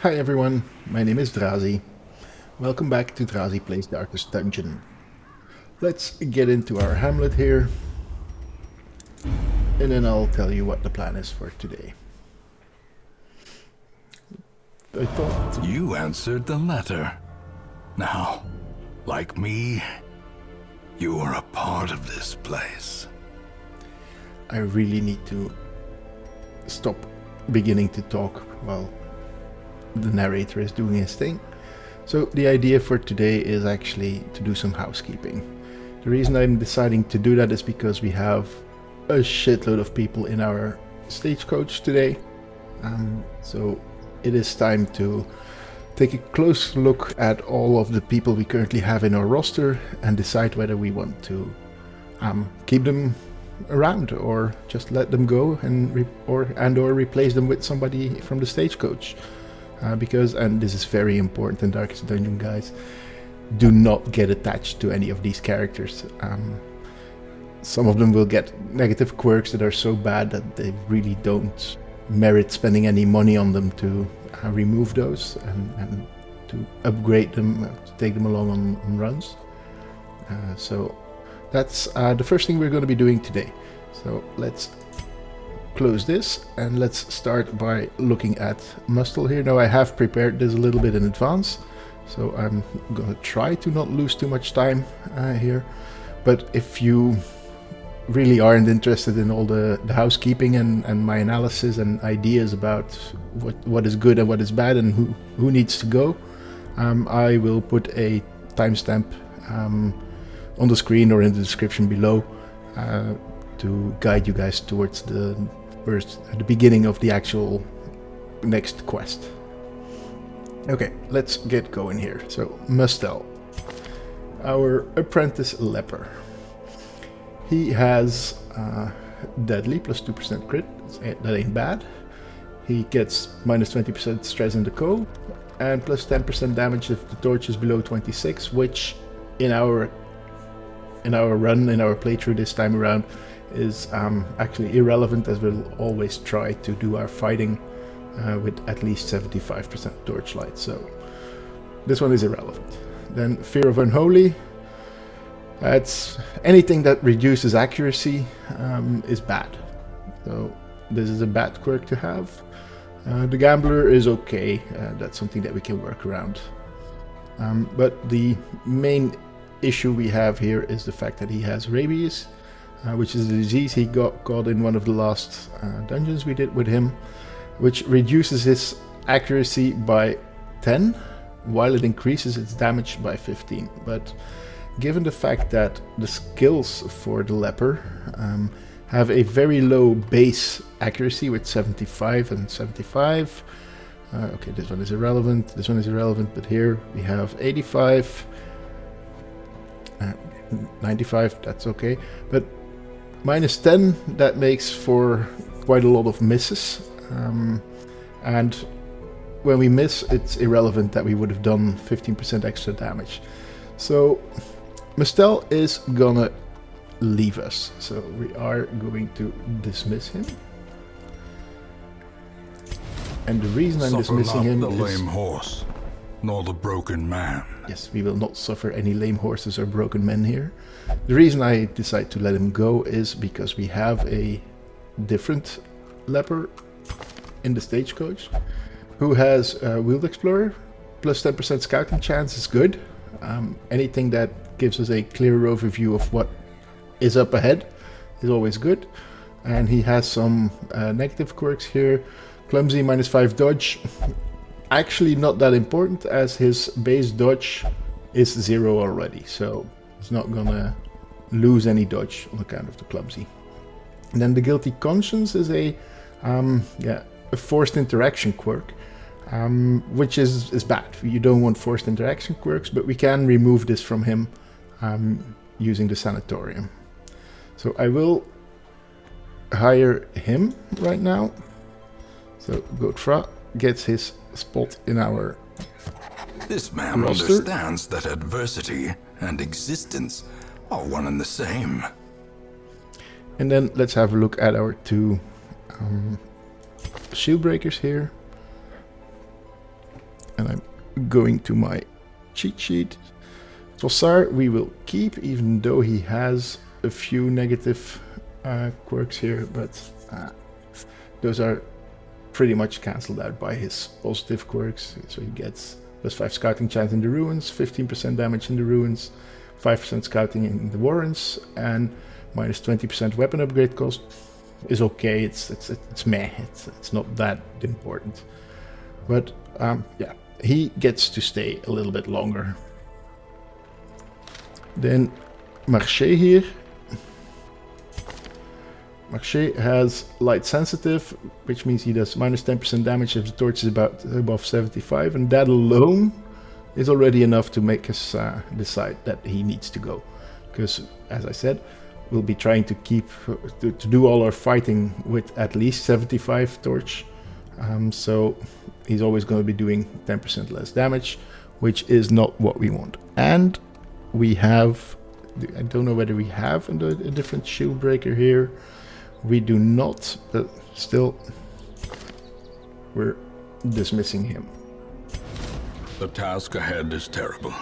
Hi everyone, my name is Draazi. Welcome back to Draazi Plays Darkest Dungeon. Let's get into our Hamlet here, and then I'll tell you what the plan is for today. I thought... You answered the letter. Now, like me, you are a part of this place. I really need to stop beginning to talk while the narrator is doing his thing. So the idea for today is actually to do some housekeeping. The reason I'm deciding to do that is because we have a shitload of people in our stagecoach today. So it is time to take a close look at all of the people we currently have in our roster and decide whether we want to keep them around or just let them go and or replace them with somebody from the stagecoach. Because, and this is very important in Darkest Dungeon, guys, do not get attached to any of these characters. Some of them will get negative quirks that are so bad that they really don't merit spending any money on them to remove those and to upgrade them, to take them along on runs. So that's the first thing we're going to be doing today. So let's close this and let's start by looking at Mustel here. Now I have prepared this a little bit in advance, so I'm gonna try to not lose too much time here. But if you really aren't interested in all the housekeeping and my analysis and ideas about what is good and what is bad and who needs to go, I will put a timestamp on the screen or in the description below to guide you guys towards the beginning of the actual next quest. Okay, let's get going here. So, Mustel, our apprentice leper. He has deadly plus 2% crit. That ain't bad. He gets minus 20% stress in the co, and plus 10% damage if the torch is below 26, which in our playthrough this time around is actually irrelevant, as we'll always try to do our fighting with at least 75% torchlight, so this one is irrelevant. Then Fear of Unholy. That's anything that reduces accuracy is bad, so this is a bad quirk to have. The Gambler is okay, that's something that we can work around. But the main issue we have here is the fact that he has rabies, which is a disease he got in one of the last dungeons we did with him, which reduces his accuracy by 10 while it increases its damage by 15. But given the fact that the skills for the leper have a very low base accuracy with 75 and 75, okay, this one is irrelevant, but here we have 85, 95, that's okay, but minus 10, that makes for quite a lot of misses, and when we miss, it's irrelevant that we would have done 15% extra damage. So Mustel is gonna leave us, so we are going to dismiss him. And the reason I'm dismissing him is... the is... lame horse, nor the broken man. Yes, we will not suffer any lame horses or broken men here. The reason I decide to let him go is because we have a different leper in the stagecoach who has Wield Explorer, plus 10% scouting chance is good. Anything that gives us a clearer overview of what is up ahead is always good. And he has some negative quirks here. Clumsy, minus 5 dodge. Actually not that important, as his base dodge is 0 already, so he's not gonna lose any dodge on account of the clumsy. And then the Guilty Conscience is a forced interaction quirk, which is bad. You don't want forced interaction quirks, but we can remove this from him using the Sanatorium. So I will hire him right now. So Godfra gets his spot in our This man roster. Understands that adversity and existence are one and the same. And then let's have a look at our two shield breakers here. And I'm going to my cheat sheet. Trossard we will keep, even though he has a few negative quirks here, but those are pretty much cancelled out by his positive quirks. So he gets +5 scouting chance in the ruins, 15% damage in the ruins, 5% scouting in the warrens, and -20% weapon upgrade cost is okay. It's meh. It's not that important. But yeah, he gets to stay a little bit longer. Then Marché here. Marché has light sensitive, which means he does -10% damage if the torch is above 75, and that alone is already enough to make us decide that he needs to go. Because, as I said, we'll be trying to to do all our fighting with at least 75 torch. So he's always going to be doing 10% less damage, which is not what we want. And we have, I don't know whether we have a different shield breaker here. We do not, but still we're dismissing him. The task ahead is terrible,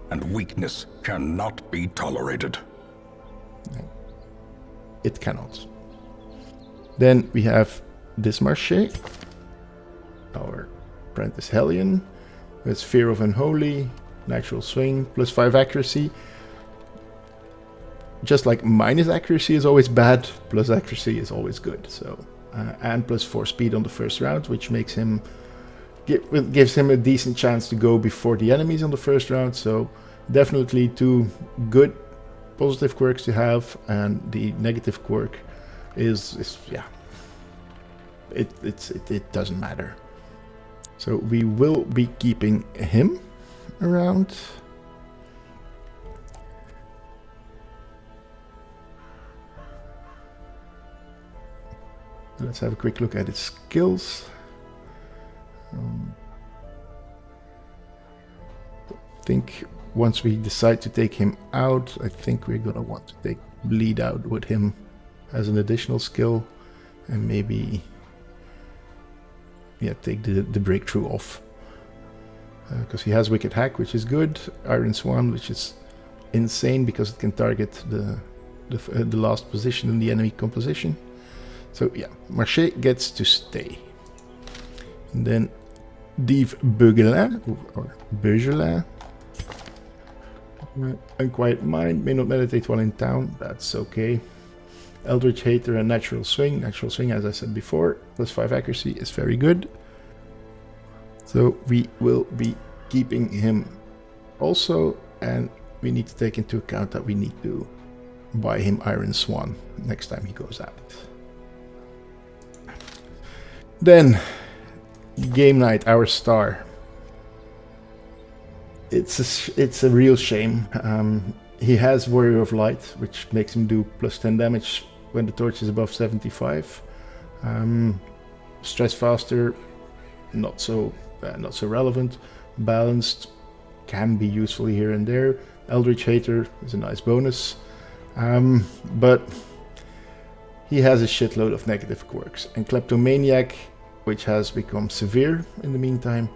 and weakness cannot be tolerated. It cannot. Then we have this Marché, our apprentice Hellion, with Fear of Unholy, Natural Swing, +5 accuracy. Just like minus accuracy is always bad, plus accuracy is always good. So and +4 speed on the first round, which makes him gives him a decent chance to go before the enemies on the first round. So definitely 2 good positive quirks to have, and the negative quirk is yeah, it doesn't matter. So we will be keeping him around. Let's have a quick look at his skills. I think once we decide to take him out, I think we're gonna want to take bleed out with him as an additional skill, and maybe take the breakthrough off, because he has Wicked Hack, which is good, Iron Swan, which is insane because it can target the last position in the enemy composition. So yeah, Marché gets to stay. And then Div Beugelin, or Beugelin. Unquiet Mind, may not meditate while in town, that's okay. Eldritch Hater and Natural Swing. Natural Swing, as I said before, +5 accuracy is very good. So we will be keeping him also, and we need to take into account that we need to buy him Iron Swan next time he goes out. Then, Game Night, our star. It's a real shame. He has Warrior of Light, which makes him do +10 damage when the torch is above 75. Stress Faster, not so relevant. Balanced can be useful here and there. Eldritch Hater is a nice bonus, but he has a shitload of negative quirks. And Kleptomaniac, which has become severe in the meantime,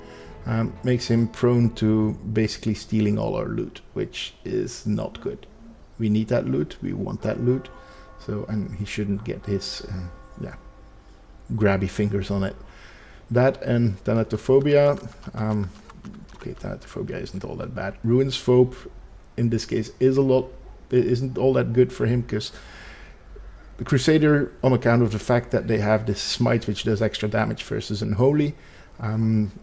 makes him prone to basically stealing all our loot, which is not good. We need that loot, we want that loot, so, and he shouldn't get his grabby fingers on it. That and Thanatophobia. Okay, Thanatophobia isn't all that bad. Ruins Phobe, in this case, isn't all that good for him, because the Crusader, on account of the fact that they have this smite which does extra damage versus Unholy,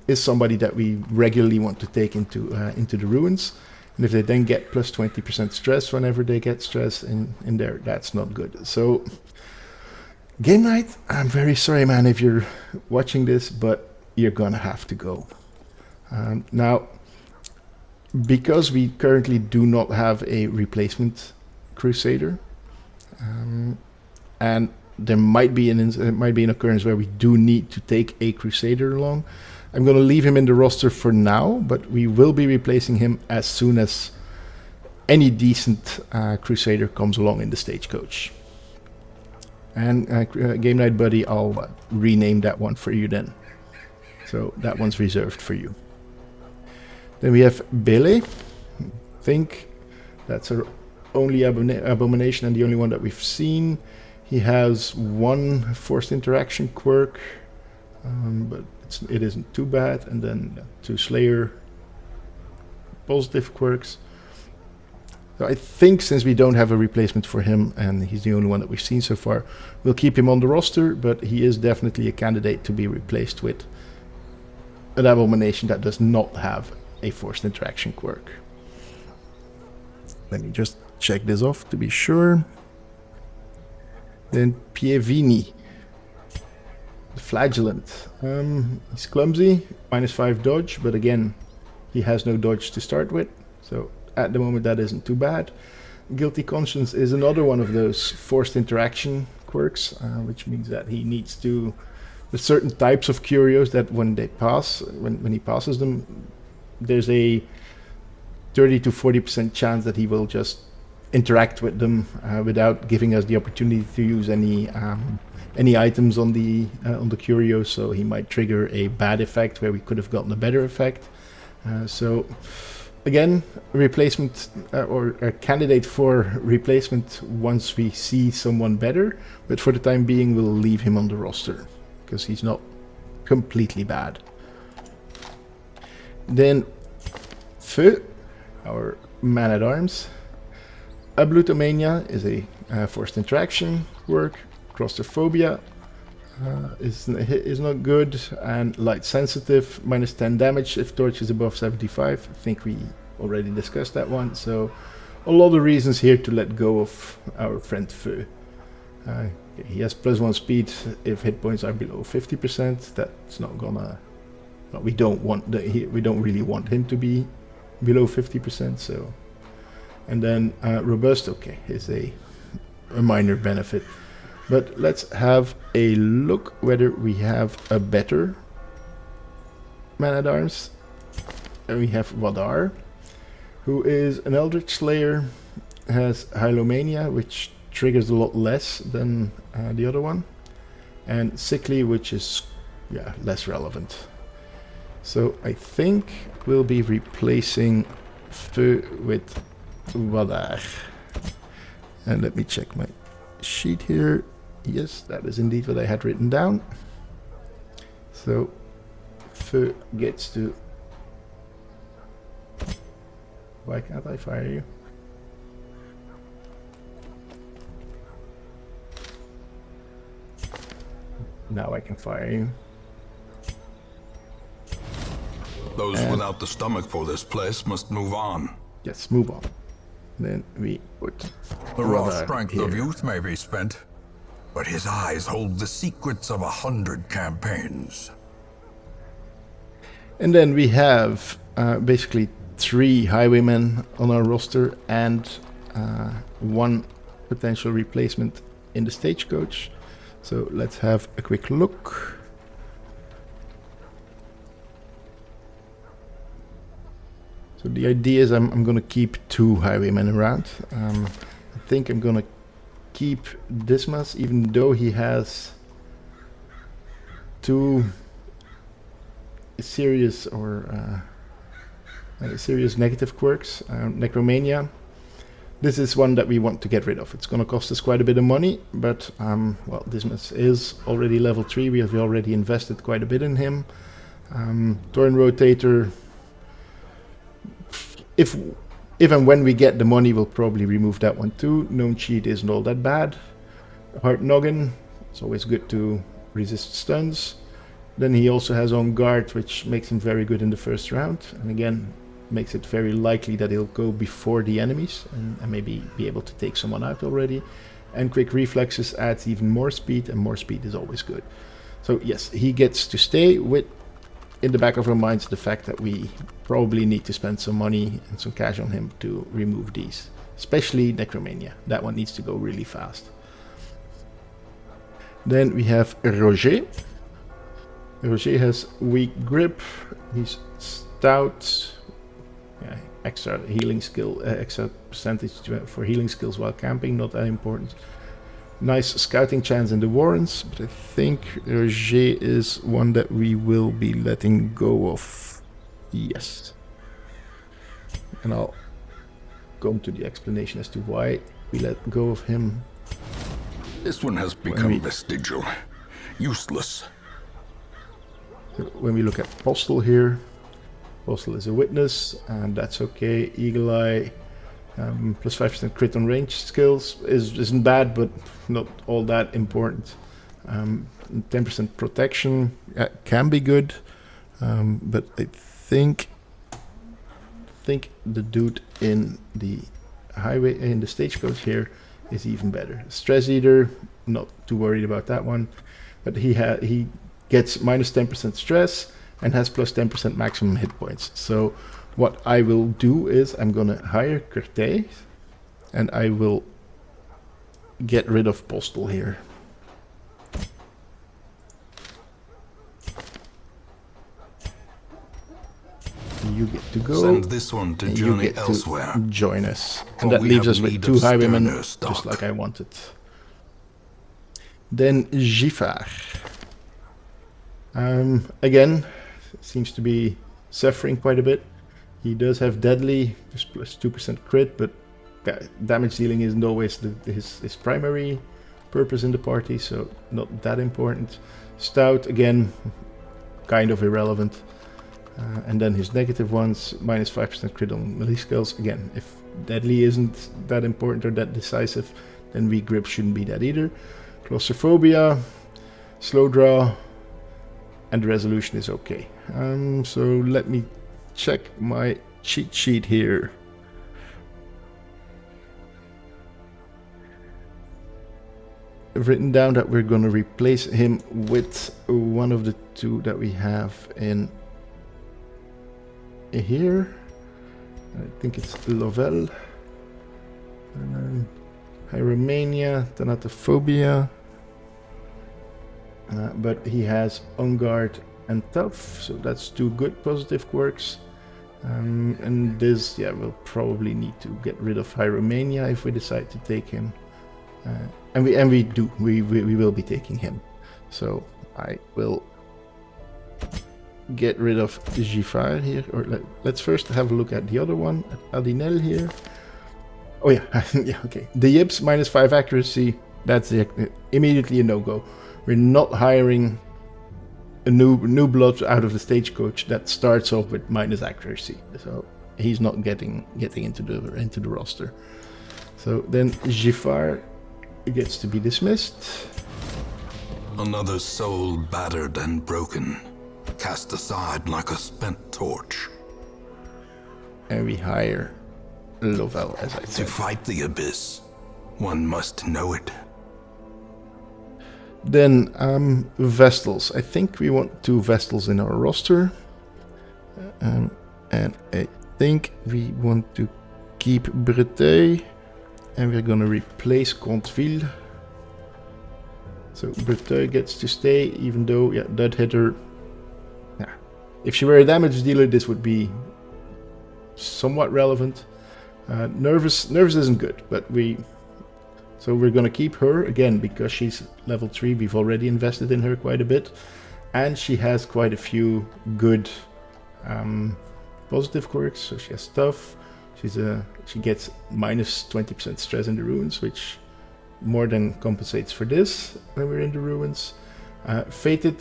is somebody that we regularly want to take into the ruins. And if they then get +20% stress whenever they get stress in there, that's not good. So, Game Night, I'm very sorry, man, if you're watching this, but you're gonna have to go. Now, because we currently do not have a replacement Crusader, and there might be an occurrence where we do need to take a Crusader along, I'm going to leave him in the roster for now, but we will be replacing him as soon as any decent Crusader comes along in the Stagecoach. And Game Night Buddy, I'll rename that one for you then. So that one's reserved for you. Then we have Bele. I think that's our only abomination and the only one that we've seen. He has one forced interaction quirk, but it isn't too bad. And then 2 Slayer positive quirks. So I think since we don't have a replacement for him, and he's the only one that we've seen so far, we'll keep him on the roster, but he is definitely a candidate to be replaced with an abomination that does not have a forced interaction quirk. Let me just check this off to be sure. Then Pievini, the Flagellant. He's clumsy, -5 dodge, but again, he has no dodge to start with, so at the moment that isn't too bad. Guilty Conscience is another one of those forced interaction quirks, which means that he needs to, with certain types of curios that when they pass, when he passes them, there's a 30 to 40% chance that he will just interact with them without giving us the opportunity to use any items on the curio. So he might trigger a bad effect where we could have gotten a better effect. So again, replacement or a candidate for replacement once we see someone better. But for the time being, we'll leave him on the roster because he's not completely bad. Then Feu, our man-at-arms. Ablutomania is a forced interaction quirk. Claustrophobia is not good, and light sensitive, -10 damage if torch is above 75. I think we already discussed that one, so a lot of reasons here to let go of our friend Feu. He has +1 speed if hit points are below 50%. That's not gonna. Well, we don't really want him to be below 50%. So, and then robust, okay, is a minor benefit. But let's have a look whether we have a better man-at-arms. And we have Wadar, who is an Eldritch Slayer, has Hylomania, which triggers a lot less than the other one, and Sickly, which is less relevant. So I think we'll be replacing Feu with Wadar. And let me check my sheet here. Yes, that is indeed what I had written down. So Feu gets to... Why can't I fire you? Now I can fire you. Those without the stomach for this place must move on. Yes, move on. Then we put The raw Wadar strength here. of youth may be spent, but his eyes hold the secrets of 100 campaigns. And then we have basically 3 highwaymen on our roster and 1 potential replacement in the Stagecoach. So let's have a quick look. So the idea is I'm going to keep 2 highwaymen around. I think I'm going to keep Dismas, even though he has 2 serious serious negative quirks. Necromania. This is one that we want to get rid of. It's going to cost us quite a bit of money, but well, Dismas is already level 3. We have already invested quite a bit in him. Torn Rotator. If and when we get the money, we'll probably remove that one too. Known Cheat isn't all that bad. Heart Noggin. It's always good to resist stuns. Then he also has On Guard, which makes him very good in the first round. And again, makes it very likely that he'll go before the enemies and maybe be able to take someone out already. And Quick Reflexes adds even more speed, and more speed is always good. So yes, he gets to stay with, in the back of our minds, the fact that we probably need to spend some money and some cash on him to remove these. Especially Necromania. That one needs to go really fast. Then we have Roger. Roger has weak grip. He's stout. Yeah, extra healing skill, extra percentage for healing skills while camping, not that important. Nice scouting chance in the Warrens, but I think Roger is one that we will be letting go of. Yes. And I'll go to the explanation as to why we let go of him. This one has become vestigial, useless. When we look at Postel here, Postel is a witness, and that's okay. Eagle Eye, plus 5% crit on range skills isn't bad, but not all that important. 10% protection can be good, but I think the dude in the highway in the stagecoach here is even better. Stress Eater, not too worried about that one, but he gets minus 10% stress and has plus 10% maximum hit points. So what I will do is I'm gonna hire Curté and I will get rid of Postel here. You get to go. Send this one to journey elsewhere. To join us. And that leaves us with 2 highwaymen, just like I wanted. Then Giffard. Again, seems to be suffering quite a bit. He does have deadly, just plus 2% crit, but damage dealing isn't always his primary purpose in the party, so not that important. Stout, again, kind of irrelevant. And then his negative ones, minus 5% crit on melee skills. Again, if deadly isn't that important or that decisive, then weak grip shouldn't be that either. Claustrophobia, slow draw, and the resolution is okay. So let me check my cheat sheet here. I've written down that we're going to replace him with one of the 2 that we have in here. I think it's Lovell. Hieromania, Thanatophobia. But he has On Guard and Tough, so that's 2 good positive quirks. And this, we'll probably need to get rid of Hieromania if we decide to take him. And we will be taking him. So I will get rid of Giffard here, or let's first have a look at the other one, at Adinel here. Oh yeah, yeah, okay. The Yips, minus 5 accuracy, that's immediately a no-go. We're not hiring a new blood out of the stagecoach that starts off with minus accuracy, so he's not getting into the roster. So then Giffard gets to be dismissed. Another soul battered and broken, cast aside like a spent torch. And we hire Lovell, as I said. To fight the abyss, one must know it. Then Vestals. I think we want 2 Vestals in our roster. And I think we want to keep Breteuil. And we're gonna replace Contville. So Breteuil gets to stay, even though, Dead Hitter. Yeah. If she were a damage dealer, this would be somewhat relevant. Nervous isn't good, but so we're gonna keep her again because she's level 3. We've already invested in her quite a bit, and she has quite a few good positive quirks. So she has Tough. She gets minus 20% stress in the ruins, which more than compensates for this when we're in the ruins. Fated.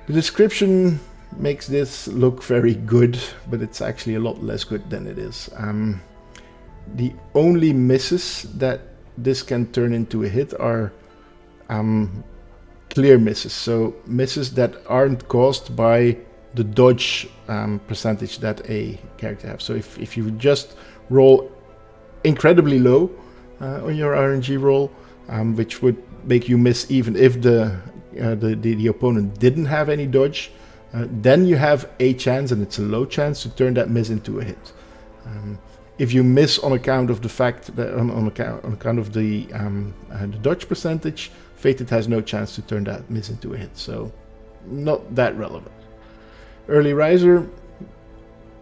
The description makes this look very good, but it's actually a lot less good than it is. The only misses that this can turn into a hit are clear misses. So misses that aren't caused by the dodge percentage that a character has. So if you just roll incredibly low on your RNG roll, which would make you miss even if the opponent didn't have any dodge, then you have a chance, and it's a low chance, to turn that miss into a hit. If you miss on account of the fact that on account of the dodge percentage, Fated has no chance to turn that miss into a hit. So not that relevant. Early Riser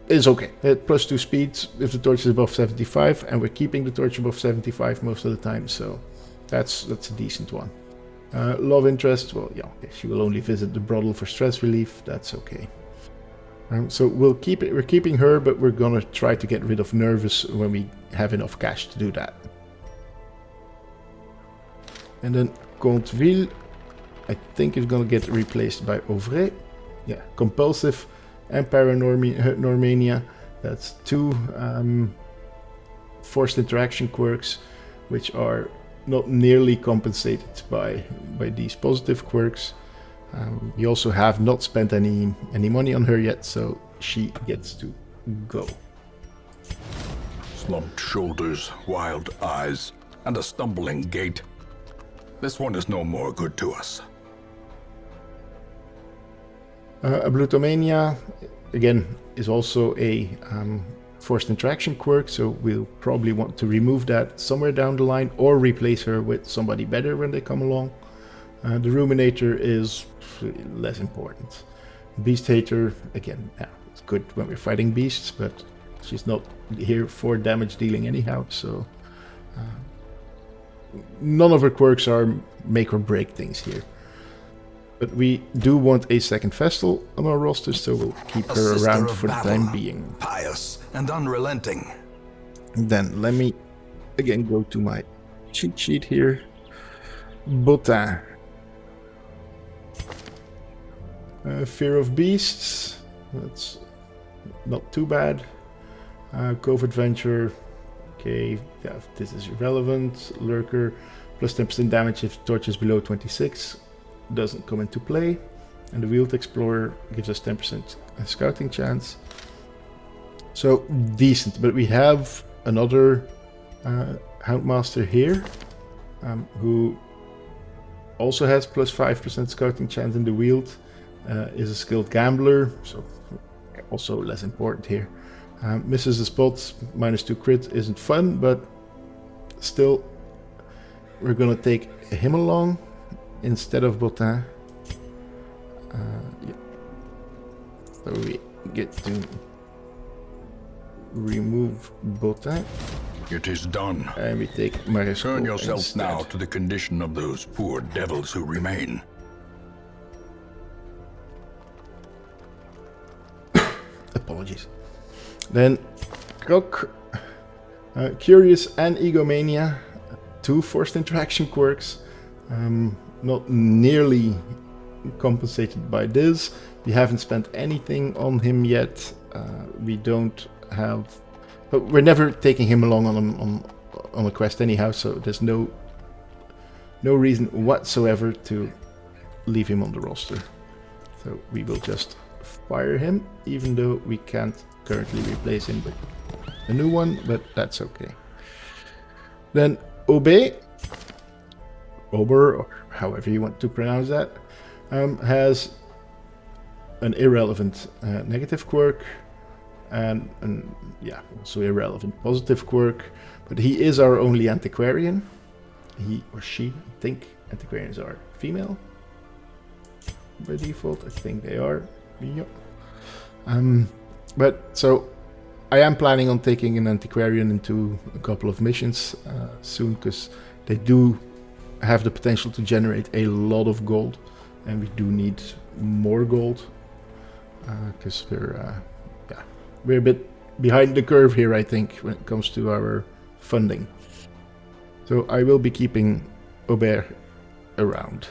is okay. It plus 2 speeds if the torch is above 75, and we're keeping the torch above 75 most of the time, so that's a decent one. Love Interest, well, yeah, she will only visit the brothel for stress relief. That's okay. So we'll keep it. We're keeping her, but we're gonna try to get rid of Nervous when we have enough cash to do that. And then Contville, I think is gonna get replaced by Auvray. Yeah, Compulsive and Paranormania. That's two forced interaction quirks, which are not nearly compensated by these positive quirks. We also have not spent any money on her yet, so she gets to go. Slumped shoulders, wild eyes, and a stumbling gait. This one is no more good to us. Ablutomania, again, is also a forced interaction quirk, so we'll probably want to remove that somewhere down the line or replace her with somebody better when they come along. The Ruminator is less important. Beast Hater, again, yeah, it's good when we're fighting beasts, but she's not here for damage dealing anyhow, so none of her quirks are make or break things here. But we do want a second Vestal on our roster, so we'll keep her around for the time being. Pious and unrelenting. Then let me again go to my cheat sheet here. Botin. Fear of Beasts. That's not too bad. Covert Venture. Okay, yeah, this is irrelevant. Lurker. Plus 10% damage if torch is below 26. Doesn't come into play. And the Wheeled Explorer gives us 10% scouting chance. So decent, but we have another Houndmaster here who also has plus 5% scouting chance in the Wheeled. Is a skilled gambler, so also less important here. Misses the spot, -2 crit isn't fun, but still we're gonna take him along instead of Botin. Yeah. So we get to remove Botin. It is done. And we take Maresco Turn yourself instead. now to the condition of those poor devils who remain. Apologies. Then Croc, Curious and Egomania, two forced interaction quirks. Not nearly compensated by this. We haven't spent anything on him yet. We don't have, but we're never taking him along on a quest anyhow. So there's no reason whatsoever to leave him on the roster. So we will just fire him, even though we can't currently replace him with a new one, but that's okay. Then Ober, or however you want to pronounce that, has an irrelevant negative quirk and yeah, also irrelevant positive quirk, but he is our only antiquarian. He or she, I think antiquarians are female by default. I think they are. Yep. But so I am planning on taking an antiquarian into a couple of missions soon, because they do have the potential to generate a lot of gold, and we do need more gold because we're a bit behind the curve here, I think, when it comes to our funding. So I will be keeping Aubert around.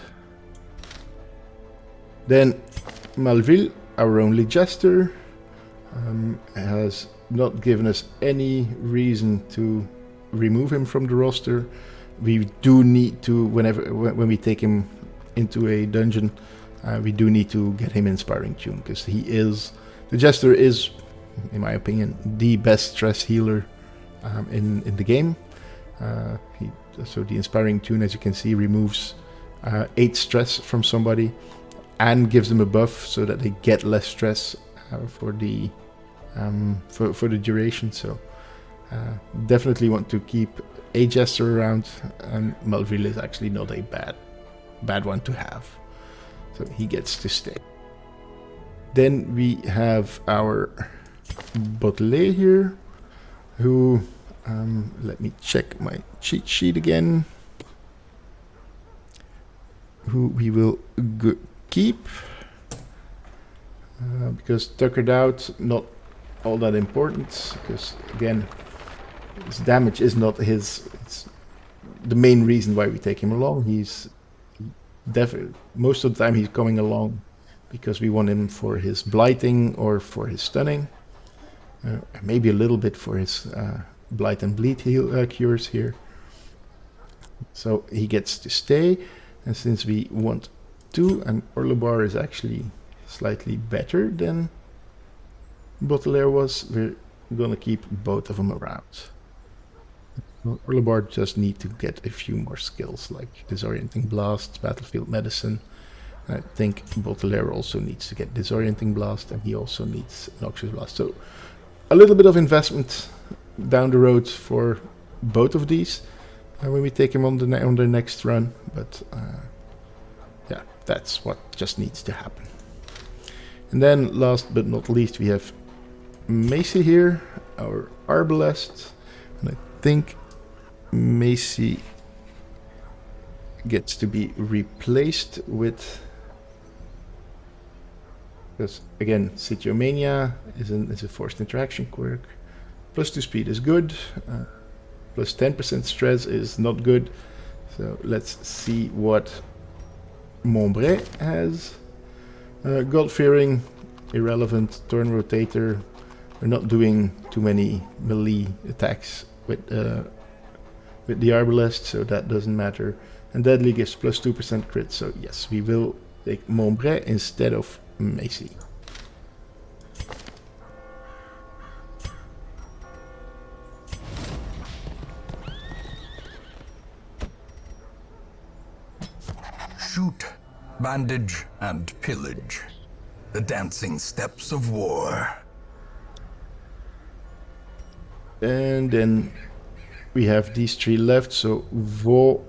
Then Malville, our only jester, has not given us any reason to remove him from the roster. We do need to, when we take him into a dungeon, we do need to get him Inspiring Tune, because the jester is, in my opinion, the best stress healer in the game. So the Inspiring Tune, as you can see, removes 8 stress from somebody and gives them a buff so that they get less stress for the duration. So definitely want to keep a jester around, and Melville is actually not a bad one to have, so he gets to stay. Then we have our Botelet here, who let me check my cheat sheet again, who we will keep. Because tuckered out, not all that important, because again, his damage is not his. It's the main reason why we take him along. He's definitely most of the time he's coming along because we want him for his blighting or for his stunning, maybe a little bit for his blight and bleed heal cures here. So he gets to stay, and since we want 2, and Orlebar is actually slightly better than Baudelaire was, we're gonna keep both of them around. Orlebar just need to get a few more skills like Disorienting Blast, Battlefield Medicine. I think Baudelaire also needs to get Disorienting Blast, and he also needs Noxious Blast. So a little bit of investment down the road for both of these when we take him on the next run, but yeah, that's what just needs to happen. And then last but not least, we have Macy here, our Arbalest, and I think Macy gets to be replaced with, because again, Sitiomania is a forced interaction quirk. +2 speed is good, plus 10% stress is not good. So let's see what Montbray has. God-fearing, irrelevant, turn rotator. We're not doing too many melee attacks with the Arbalest, so that doesn't matter. And Deadly gives +2% crit, so yes, we will take Montbray instead of Macy. Shoot, bandage, and pillage. The dancing steps of war. And then we have these 3 left, so Vaux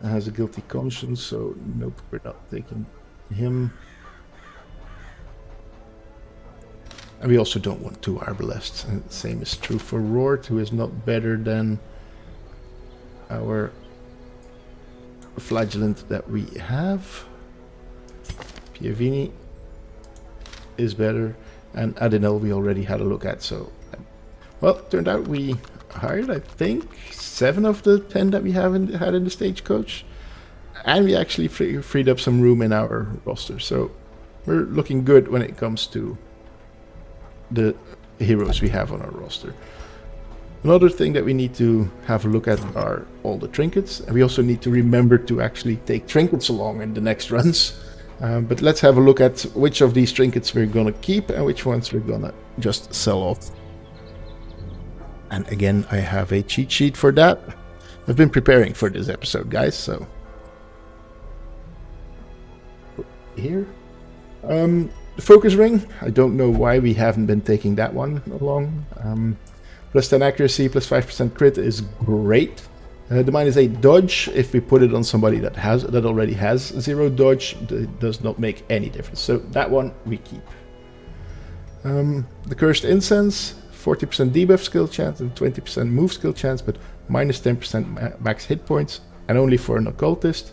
has a guilty conscience, so nope, we're not taking him. And we also don't want 2 Arbalests. And the same is true for Rort, who is not better than our Flagellant that we have. Piavini is better, and Adinel we already had a look at, so well, turned out we hired, I think, 7 of the 10 that we had in the Stagecoach, and we actually freed up some room in our roster, so we're looking good when it comes to the heroes we have on our roster. Another thing that we need to have a look at are all the trinkets, and we also need to remember to actually take trinkets along in the next runs. But let's have a look at which of these trinkets we're gonna keep and which ones we're gonna just sell off. And again, I have a cheat sheet for that. I've been preparing for this episode, guys, so here. The focus ring, I don't know why we haven't been taking that one along. +10 accuracy, +5% crit is great. The -8 dodge, if we put it on somebody that already has 0 dodge, it does not make any difference. So that one we keep. The Cursed Incense, 40% debuff skill chance and 20% move skill chance, but -10% max hit points, and only for an occultist.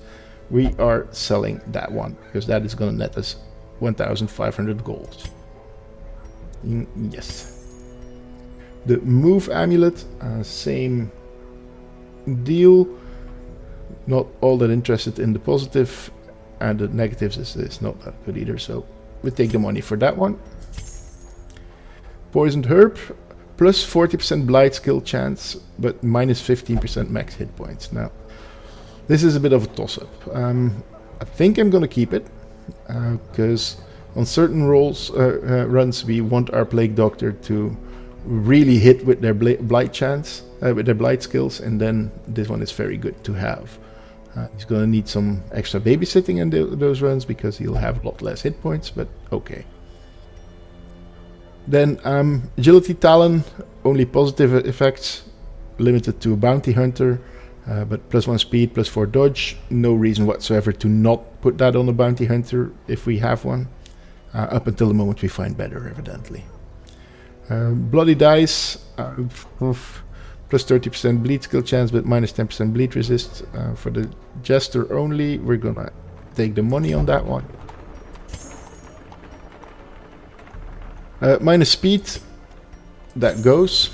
We are selling that one because that is going to net us 1,500 gold. Yes. The move amulet, same deal. Not all that interested in the positive, and the negatives is not that good either, so we take the money for that one. Poisoned herb, plus 40% blight skill chance, but minus 15% max hit points. Now, this is a bit of a toss-up. I think I'm gonna keep it, because on certain runs we want our Plague Doctor to really hit with their blight chance, with their blight skills, and then this one is very good to have. He's gonna need some extra babysitting in those runs because he'll have a lot less hit points, but okay. Then Agility Talon, only positive effects, limited to Bounty Hunter, but +1 speed, +4 dodge. No reason whatsoever to not put that on a Bounty Hunter if we have one, up until the moment we find better, evidently. Bloody Dice, plus 30% bleed skill chance, but minus 10% bleed resist. For the Jester only, we're gonna take the money on that one. Minus speed, that goes.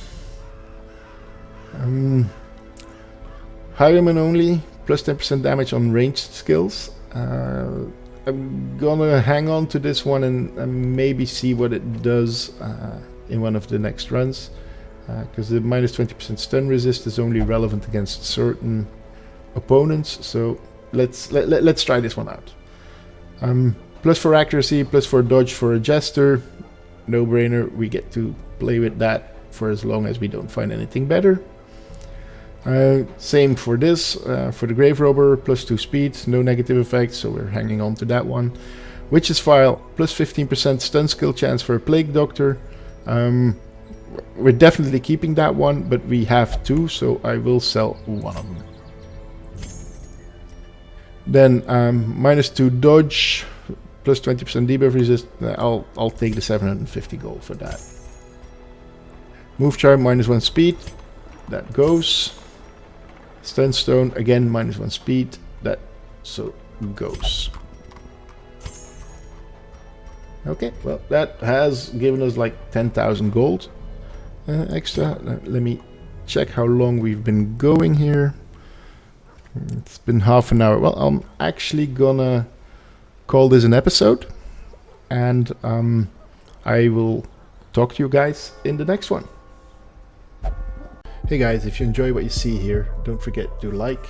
Highwayman only, plus 10% damage on ranged skills. I'm gonna hang on to this one and maybe see what it does in one of the next runs, because the minus 20% stun resist is only relevant against certain opponents. So let's try this one out. Plus for accuracy, plus for dodge for a jester, no brainer. We get to play with that for as long as we don't find anything better. Same for this, for the Grave Robber, plus 2 speed, no negative effects, so we're hanging on to that one. Witch's File, plus 15% stun skill chance for a Plague Doctor. We're definitely keeping that one, but we have 2, so I will sell one of them. Then minus 2 dodge, plus 20% debuff resist. I'll take the 750 gold for that. Move charm, minus 1 speed, that goes. Stun again, minus 1 speed, that so goes. Okay, well, that has given us like 10,000 gold extra. Let me check how long we've been going here. It's been half an hour. Well, I'm actually gonna call this an episode, and I will talk to you guys in the next one. Hey guys, if you enjoy what you see here, don't forget to like,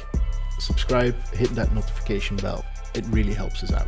subscribe, hit that notification bell. It really helps us out.